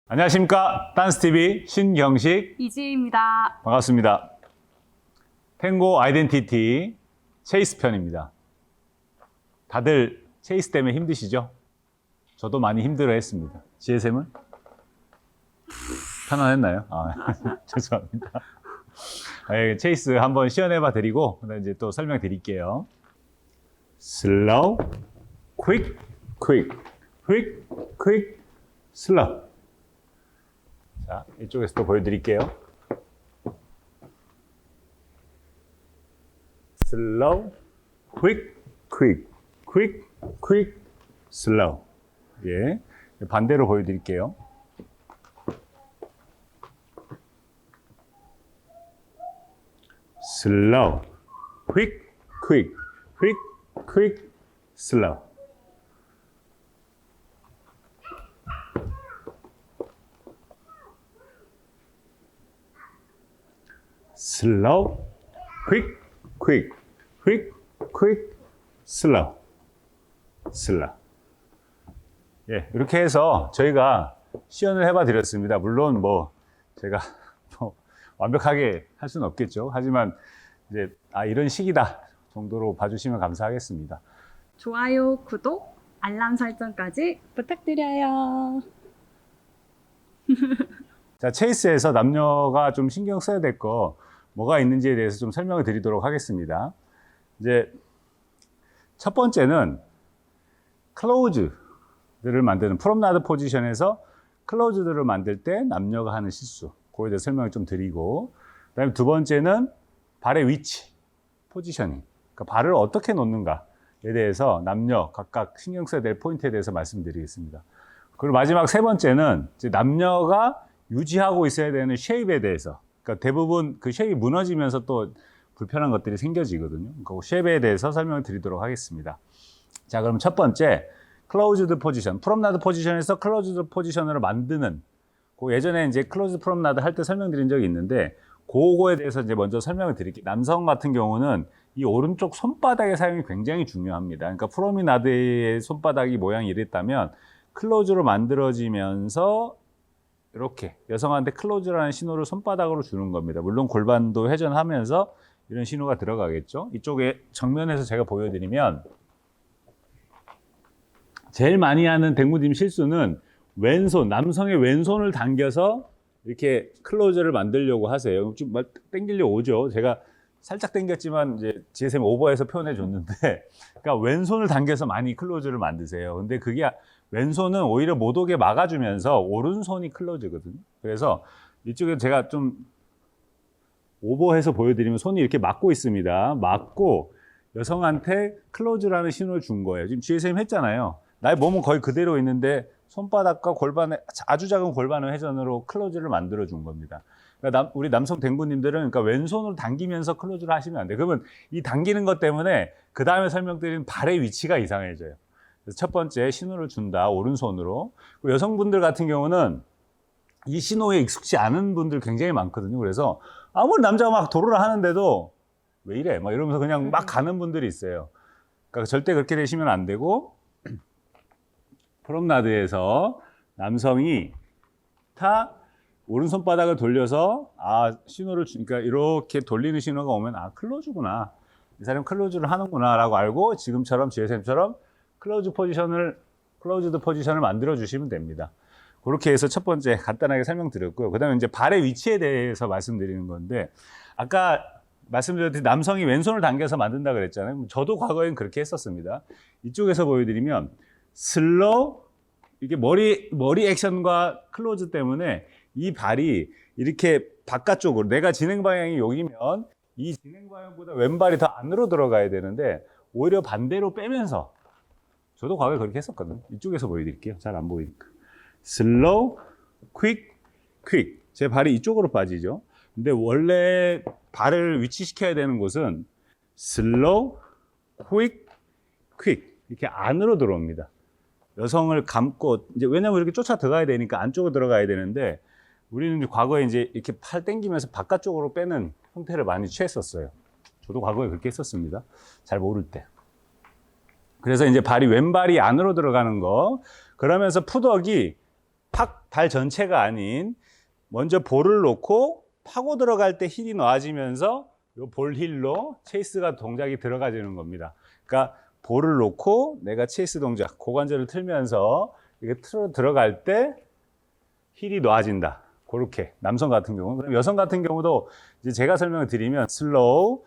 안녕하십니까. 딴스TV 신경식 이지희입니다. 반갑습니다. 탱고 아이덴티티 체이스 편입니다. 다들 체이스 때문에 힘드시죠? 저도 많이 힘들어 했습니다. GSM은? 편안했나요? 죄송합니다. 체이스 한번 시연해봐 드리고 이제 또 설명 드릴게요. Slow, quick, quick, quick, quick, slow. 자, 이쪽에서 또 보여드릴게요. Slow, quick, quick, quick, quick, slow. 예, 반대로 보여드릴게요. Slow, quick, quick, quick, quick, slow. Slow, quick, quick, quick, quick, slow, slow. 예, 이렇게 해서 저희가 시연을 해봐 드렸습니다. 물론 제가 완벽하게 할 수는 없겠죠. 하지만 이제 이런 식이다 정도로 봐주시면 감사하겠습니다. 좋아요, 구독, 알람 설정까지 부탁드려요. 자, 체이스에서 남녀가 좀 신경 써야 될 거 뭐가 있는지에 대해서 좀 설명을 드리도록 하겠습니다. 이제 첫 번째는 클로즈들을 만드는 프롬나드 포지션에서 클로즈들을 만들 때 남녀가 하는 실수, 그거에 대해서 설명을 좀 드리고, 그다음에 두 번째는 발의 위치, 포지셔닝, 그러니까 발을 어떻게 놓는가에 대해서 남녀 각각 신경 써야 될 포인트에 대해서 말씀드리겠습니다. 그리고 마지막 세 번째는 이제 남녀가 유지하고 있어야 되는 쉐입에 대해서, 그러니까 대부분 그 쉐입이 무너지면서 또 불편한 것들이 생겨지거든요. 그 쉐입에 대해서 설명을 드리도록 하겠습니다. 자, 그럼 첫 번째, 클로즈드 포지션, 프롬나드 포지션에서 클로즈드 포지션으로 만드는, 그 예전에 이제 클로즈 프롬나드 할 때 설명드린 적이 있는데, 그거에 대해서 이제 먼저 설명을 드릴게요. 남성 같은 경우는 이 오른쪽 손바닥의 사용이 굉장히 중요합니다. 그러니까 프로미나드의 손바닥이 모양이 이랬다면 클로즈로 만들어지면서 이렇게 여성한테 클로즈라는 신호를 손바닥으로 주는 겁니다. 물론 골반도 회전하면서 이런 신호가 들어가겠죠. 이쪽에 정면에서 제가 보여드리면 제일 많이 하는 댕구님 실수는 왼손, 남성의 왼손을 당겨서 이렇게 클로즈를 만들려고 하세요. 좀 당기려고 오죠. 제가 살짝 당겼지만 이제 GSM 오버해서 표현해 줬는데, 그러니까 왼손을 당겨서 많이 클로즈를 만드세요. 근데 그게 왼손은 오히려 못 오게 막아주면서 오른손이 클로즈거든요. 그래서 이쪽에 제가 좀 오버해서 보여드리면 손이 이렇게 막고 있습니다. 막고 여성한테 클로즈라는 신호를 준 거예요. 지금 GSM 했잖아요. 나의 몸은 거의 그대로 있는데 손바닥과 골반의 아주 작은 골반의 회전으로 클로즈를 만들어 준 겁니다. 그러니까 우리 남성 댕구님들은 그러니까 왼손으로 당기면서 클로즈를 하시면 안 돼요. 그러면 이 당기는 것 때문에 그 다음에 설명드린 발의 위치가 이상해져요. 그래서 첫 번째, 신호를 준다, 오른손으로. 여성분들 같은 경우는 이 신호에 익숙지 않은 분들 굉장히 많거든요. 그래서 아무리 남자가 막 도로를 하는데도 왜 이래? 막 이러면서 그냥 막 가는 분들이 있어요. 그러니까 절대 그렇게 되시면 안 되고, 프롬나드에서 남성이 오른손바닥을 돌려서 신호를 주니까 이렇게 돌리는 신호가 오면 클로즈구나, 이 사람 클로즈를 하는구나 라고 알고 지금처럼 GSM처럼 클로즈드 포지션을 만들어 주시면 됩니다. 그렇게 해서 첫 번째 간단하게 설명드렸고요. 그 다음에 이제 발의 위치에 대해서 말씀드리는 건데, 아까 말씀드렸듯이 남성이 왼손을 당겨서 만든다 그랬잖아요. 저도 과거엔 그렇게 했었습니다. 이쪽에서 보여드리면 슬로우, 이게 머리 액션과 클로즈 때문에 이 발이 이렇게 바깥쪽으로, 내가 진행 방향이 여기면 이 진행 방향보다 왼발이 더 안으로 들어가야 되는데 오히려 반대로 빼면서, 저도 과거에 그렇게 했었거든요. 이쪽에서 보여드릴게요. 잘 안 보이니까. 슬로우, 퀵, 퀵. 제 발이 이쪽으로 빠지죠. 근데 원래 발을 위치시켜야 되는 곳은 슬로우, 퀵, 퀵. 이렇게 안으로 들어옵니다. 여성을 감고, 이제 왜냐면 이렇게 쫓아 들어가야 되니까 안쪽으로 들어가야 되는데, 우리는 이제 과거에 이제 이렇게 팔 당기면서 바깥쪽으로 빼는 형태를 많이 취했었어요. 저도 과거에 그렇게 했었습니다. 잘 모를 때. 그래서 이제 발이 왼발이 안으로 들어가는 거, 그러면서 푸덕이 발 전체가 아닌 먼저 볼을 놓고 파고 들어갈 때 힐이 놓아지면서 요 볼 힐로 체이스가 동작이 들어가지는 겁니다. 그러니까 볼을 놓고 내가 체이스 동작, 고관절을 틀면서 이게 틀어 들어갈 때 힐이 놓아진다. 그렇게 남성 같은 경우, 그럼 여성 같은 경우도 이제 제가 설명을 드리면 슬로우,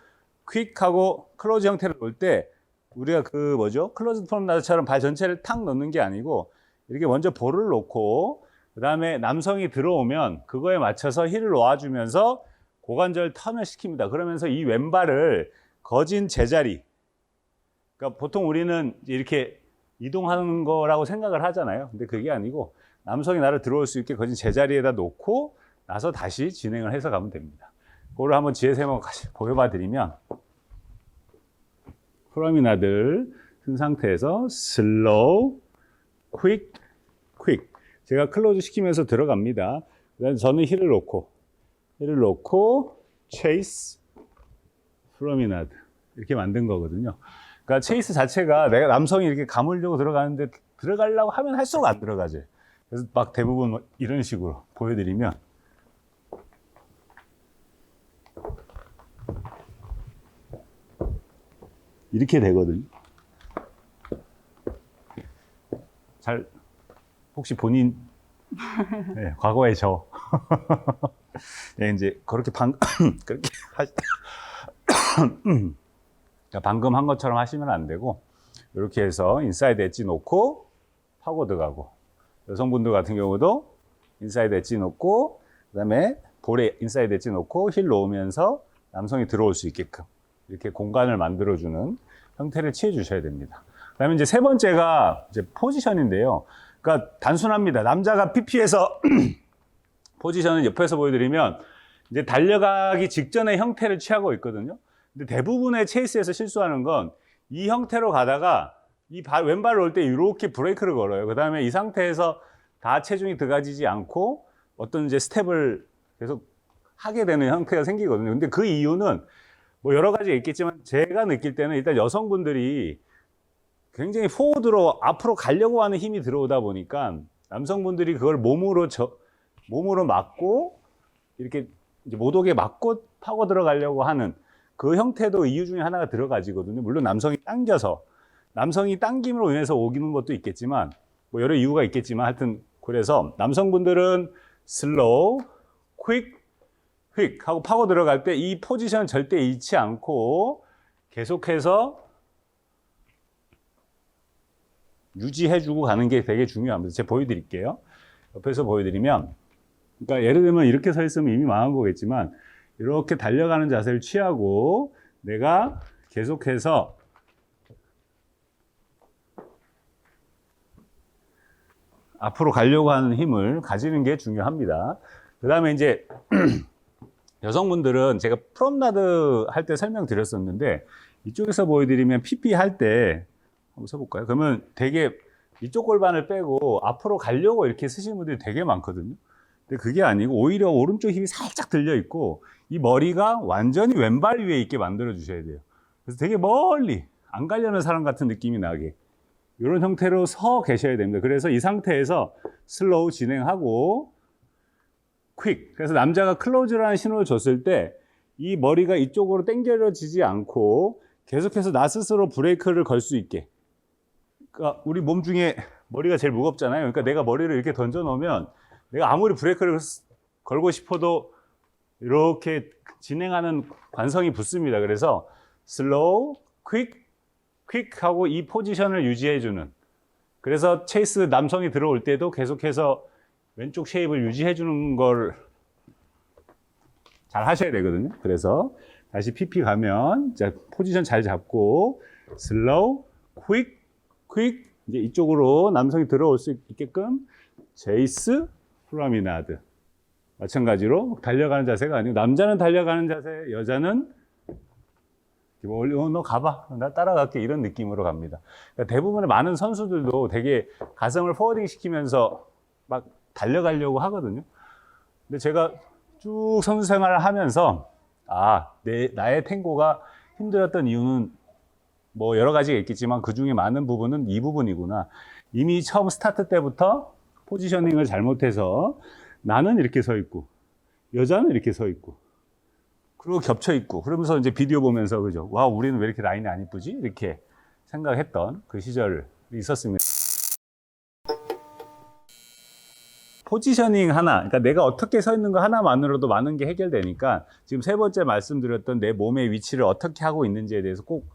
퀵하고 클로즈 형태를 놓을 때 우리가 그 뭐죠? 클로즈 프롬나드처럼 발 전체를 탁 넣는 게 아니고 이렇게 먼저 볼을 놓고 그 다음에 남성이 들어오면 그거에 맞춰서 힐을 놓아주면서 고관절 턴을 시킵니다. 그러면서 이 왼발을 거진 제자리, 그러니까 보통 우리는 이렇게 이동하는 거라고 생각을 하잖아요. 근데 그게 아니고 남성이 나를 들어올 수 있게 거진 제자리에다 놓고 나서 다시 진행을 해서 가면 됩니다. 그걸 한번 GS 한번 보여봐 드리면 프로미나드를 쓴 상태에서 슬로우, 퀵, 퀵. 제가 클로즈 시키면서 들어갑니다. 그다음에 저는 힐을 놓고 체이스, 프로미나드 이렇게 만든 거거든요. 그러니까 체이스 자체가 내가 남성이 이렇게 감으려고 들어가는데 들어가려고 하면 할수록 안 들어가지. 그래서 막 대부분 이런 식으로 보여드리면 이렇게 되거든요. 잘 혹시 본인 네, 과거의 저 네, 이제 그렇게 그렇게 방금 한 것처럼 하시면 안 되고 이렇게 해서 인사이드 엣지 놓고 파고 들어가고 여성분들 같은 경우도 인사이드 엣지 놓고 그다음에 볼에 인사이드 엣지 놓고 힐 놓으면서 남성이 들어올 수 있게끔 이렇게 공간을 만들어주는 형태를 취해 주셔야 됩니다. 그다음에 이제 세 번째가 이제 포지션인데요. 그러니까 단순합니다. 남자가 PP에서 포지션을 옆에서 보여드리면 이제 달려가기 직전의 형태를 취하고 있거든요. 근데 대부분의 체이스에서 실수하는 건 이 형태로 가다가 이 왼발을 올 때 이렇게 브레이크를 걸어요. 그 다음에 이 상태에서 다 체중이 들어가지지 않고 어떤 이제 스텝을 계속 하게 되는 형태가 생기거든요. 근데 그 이유는 뭐 여러 가지가 있겠지만 제가 느낄 때는 일단 여성분들이 굉장히 포워드로 앞으로 가려고 하는 힘이 들어오다 보니까 남성분들이 그걸 몸으로 막고 이렇게 이제 못 오게 막고 파고 들어가려고 하는 그 형태도 이유 중에 하나가 들어가지거든요. 물론 남성이 당김으로 인해서 오기는 것도 있겠지만 뭐 여러 이유가 있겠지만 하여튼 그래서 남성분들은 슬로우, 퀵 하고 파고 들어갈 때 이 포지션 절대 잃지 않고 계속해서 유지해주고 가는 게 되게 중요합니다. 제가 보여드릴게요. 옆에서 보여드리면, 그러니까 예를 들면 이렇게 서 있으면 이미 망한 거겠지만 이렇게 달려가는 자세를 취하고 내가 계속해서 앞으로 가려고 하는 힘을 가지는 게 중요합니다. 그 다음에 이제 여성분들은 제가 프롬나드 할 때 설명드렸었는데 이쪽에서 보여드리면 PP 할 때 한번 써볼까요? 그러면 되게 이쪽 골반을 빼고 앞으로 가려고 이렇게 쓰시는 분들이 되게 많거든요. 근데 그게 아니고 오히려 오른쪽 힘이 살짝 들려 있고 이 머리가 완전히 왼발 위에 있게 만들어 주셔야 돼요. 그래서 되게 멀리 안 가려는 사람 같은 느낌이 나게 이런 형태로 서 계셔야 됩니다. 그래서 이 상태에서 슬로우 진행하고 퀵. 그래서 남자가 클로즈라는 신호를 줬을 때 이 머리가 이쪽으로 당겨지지 않고 계속해서 나 스스로 브레이크를 걸 수 있게. 그러니까 우리 몸 중에 머리가 제일 무겁잖아요. 그러니까 내가 머리를 이렇게 던져 놓으면 내가 아무리 브레이크를 걸고 싶어도 이렇게 진행하는 관성이 붙습니다. 그래서 슬로우, 퀵 하고 이 포지션을 유지해 주는. 그래서 체이스 남성이 들어올 때도 계속해서 왼쪽 쉐입을 유지해 주는 걸 잘 하셔야 되거든요. 그래서 다시 PP 가면 자, 포지션 잘 잡고 슬로우, 퀵 이제 이쪽으로 남성이 들어올 수 있게끔 체이스, 프로미나드 마찬가지로 달려가는 자세가 아니고 남자는 달려가는 자세, 여자는 너 가봐, 나 따라갈게 이런 느낌으로 갑니다. 그러니까 대부분의 많은 선수들도 되게 가슴을 포워딩 시키면서 막 달려가려고 하거든요. 근데 제가 쭉 선수 생활을 하면서 나의 탱고가 힘들었던 이유는 뭐 여러 가지가 있겠지만 그 중에 많은 부분은 이 부분이구나. 이미 처음 스타트 때부터 포지셔닝을 잘못해서 나는 이렇게 서 있고 여자는 이렇게 서 있고 그리고 겹쳐 있고 그러면서 이제 비디오 보면서 그죠? 와, 우리는 왜 이렇게 라인이 안 이쁘지? 이렇게 생각했던 그 시절이 있었습니다. 포지셔닝 하나, 그러니까 내가 어떻게 서 있는 거 하나만으로도 많은 게 해결되니까 지금 세 번째 말씀드렸던 내 몸의 위치를 어떻게 하고 있는지에 대해서 꼭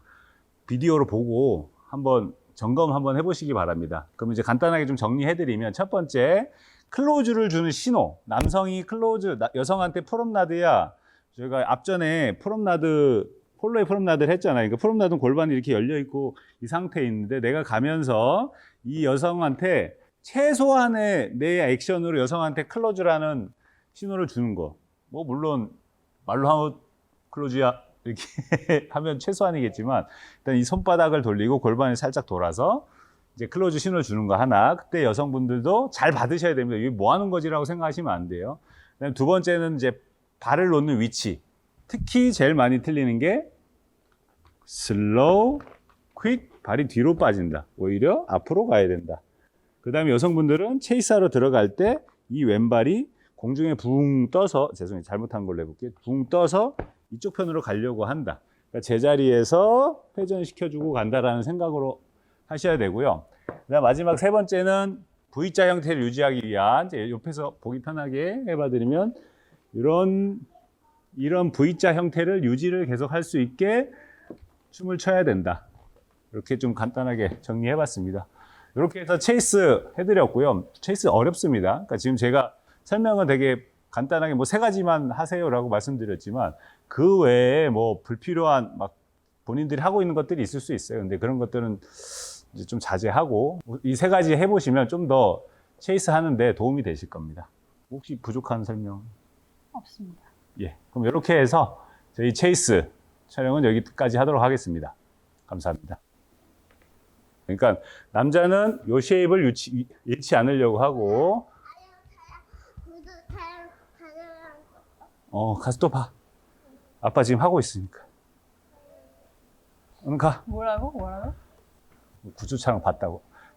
비디오로 보고 한번 점검 한번 해보시기 바랍니다. 그럼 이제 간단하게 좀 정리해드리면 첫 번째, 클로즈를 주는 신호. 남성이 클로즈, 여성한테 프롬나드야. 저희가 앞전에 폴로의 프롬나드를 했잖아요. 그러니까 프롬나드는 골반이 이렇게 열려있고 이 상태에 있는데 내가 가면서 이 여성한테 최소한의 내 액션으로 여성한테 클로즈라는 신호를 주는 거. 뭐 물론 말로 하면 클로즈야 이렇게 하면 최소한이겠지만 일단 이 손바닥을 돌리고 골반이 살짝 돌아서 이제 클로즈 신호를 주는 거 하나. 그때 여성분들도 잘 받으셔야 됩니다. 이게 뭐 하는 거지라고 생각하시면 안 돼요. 그다음에 두 번째는 이제 발을 놓는 위치. 특히 제일 많이 틀리는 게 슬로우, 퀵, 발이 뒤로 빠진다. 오히려 앞으로 가야 된다. 그 다음에 여성분들은 체이스하러 들어갈 때 이 왼발이 공중에 붕 떠서, 죄송해요, 잘못한 걸로 해볼게요. 붕 떠서 이쪽 편으로 가려고 한다. 그러니까 제자리에서 회전시켜주고 간다라는 생각으로 하셔야 되고요. 그다음 마지막 세 번째는 V자 형태를 유지하기 위한, 이제 옆에서 보기 편하게 해봐드리면 이런 V자 형태를 유지를 계속 할 수 있게 춤을 춰야 된다. 이렇게 좀 간단하게 정리해봤습니다. 이렇게 해서 체이스 해드렸고요. 체이스 어렵습니다. 그러니까 지금 제가 설명은 되게 간단하게 뭐 세 가지만 하세요라고 말씀드렸지만 그 외에 뭐 불필요한 막 본인들이 하고 있는 것들이 있을 수 있어요. 근데 그런 것들은 이제 좀 자제하고 이 세 가지 해보시면 좀 더 체이스 하는데 도움이 되실 겁니다. 혹시 부족한 설명? 없습니다. 예. 그럼 이렇게 해서 저희 체이스 촬영은 여기까지 하도록 하겠습니다. 감사합니다. 그러니까 남자는 요 쉐입을 잃지 않으려고 하고 가서 또 봐. 아빠 지금 하고 있으니까. 가. 뭐라고? 구조 촬영 봤다고.